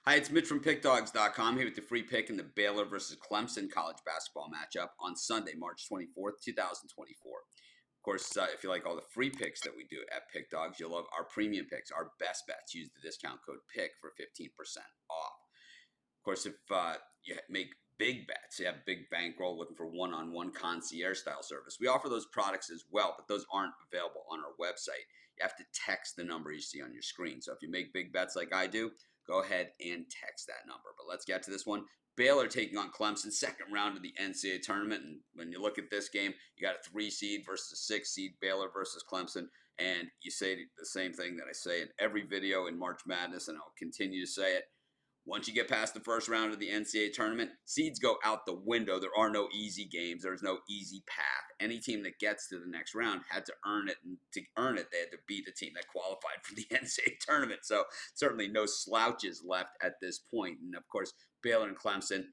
Hi, it's Mitch from Pickdawgz.com here with the free pick in the Baylor versus Clemson college basketball matchup on Sunday, March 24th, 2024. Of course, if you like all the free picks that we do at Pick Dawgz, you'll love our premium picks, our best bets. Use the discount code PICK for 15% off. Of course, if you make big bets, you have big bankroll looking for one-on-one concierge style service, we offer those products as well, but those aren't available on our website. You have to text the number you see on your screen. So if you make big bets like I do, go ahead and text that number. But let's get to this one. Baylor taking on Clemson, second round of the NCAA tournament. And when you look at this game, you got a 3 seed versus a 6 seed, Baylor versus Clemson. And you say the same thing that I say in every video in March Madness, and I'll continue to say it. Once you get past the first round of the NCAA tournament, seeds go out the window. There are no easy games. There's no easy path. Any team that gets to the next round had to earn it, and to earn it, they had to beat the team that qualified for the NCAA tournament. So certainly no slouches left at this point. And of course, Baylor and Clemson,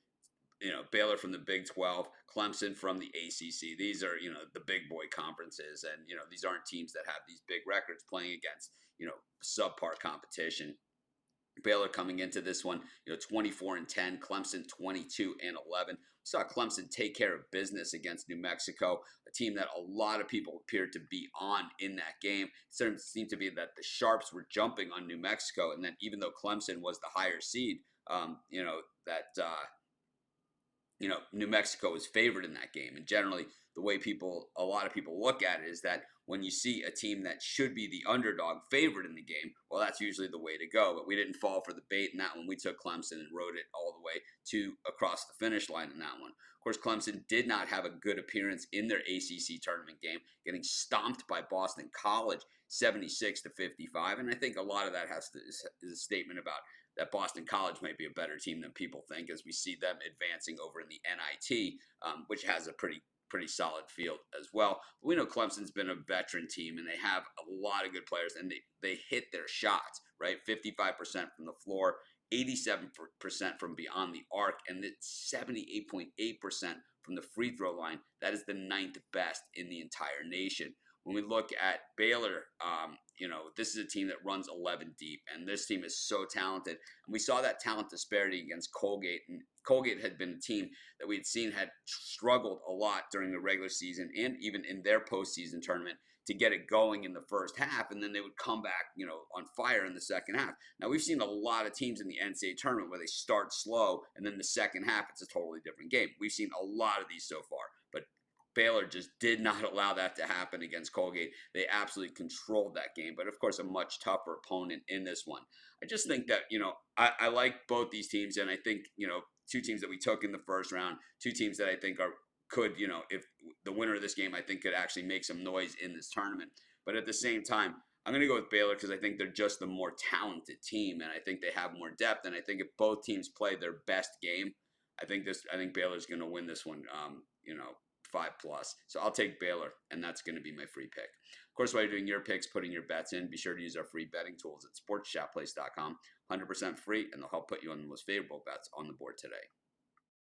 Baylor from the Big 12, Clemson from the ACC. These are, the big boy conferences. And, these aren't teams that have these big records playing against, subpar competition. Baylor coming into this one, 24-10, Clemson 22-11. We saw Clemson take care of business against New Mexico, a team that a lot of people appeared to be on in that game. It seemed to be that the Sharps were jumping on New Mexico, and then even though Clemson was the higher seed, New Mexico was favored in that game. And generally, the way a lot of people look at it is that when you see a team that should be the underdog favored in the game, well, that's usually the way to go. But we didn't fall for the bait in that one. We took Clemson and rode it all the way to across the finish line in that one. Of course, Clemson did not have a good appearance in their ACC tournament game, getting stomped by Boston College 76-55. And I think a lot of that is a statement about that Boston College might be a better team than people think, as we see them advancing over in the NIT, which has a pretty solid field as well. But we know Clemson's been a veteran team, and they have a lot of good players, and they hit their shots, right? 55% from the floor, 87% from beyond the arc, and 78.8% from the free throw line. That is the 9th best in the entire nation. When we look at Baylor, this is a team that runs 11 deep, and this team is so talented. And we saw that talent disparity against Colgate, and Colgate had been a team that we had seen had struggled a lot during the regular season and even in their postseason tournament to get it going in the first half, and then they would come back, on fire in the second half. Now, we've seen a lot of teams in the NCAA tournament where they start slow, and then the second half, it's a totally different game. We've seen a lot of these so far, but Baylor just did not allow that to happen against Colgate. They absolutely controlled that game, but of course a much tougher opponent in this one. I just think that, I like both these teams, and I think, two teams that we took in the first round, two teams that I think could, if the winner of this game, I think could actually make some noise in this tournament. But at the same time, I'm going to go with Baylor because I think they're just the more talented team, and I think they have more depth, and I think if both teams play their best game, I think Baylor's going to win this one, 5+. So I'll take Baylor, and that's going to be my free pick. Of course, while you're doing your picks, putting your bets in, be sure to use our free betting tools at sportschatplace.com. 100% free, and they'll help put you on the most favorable bets on the board today.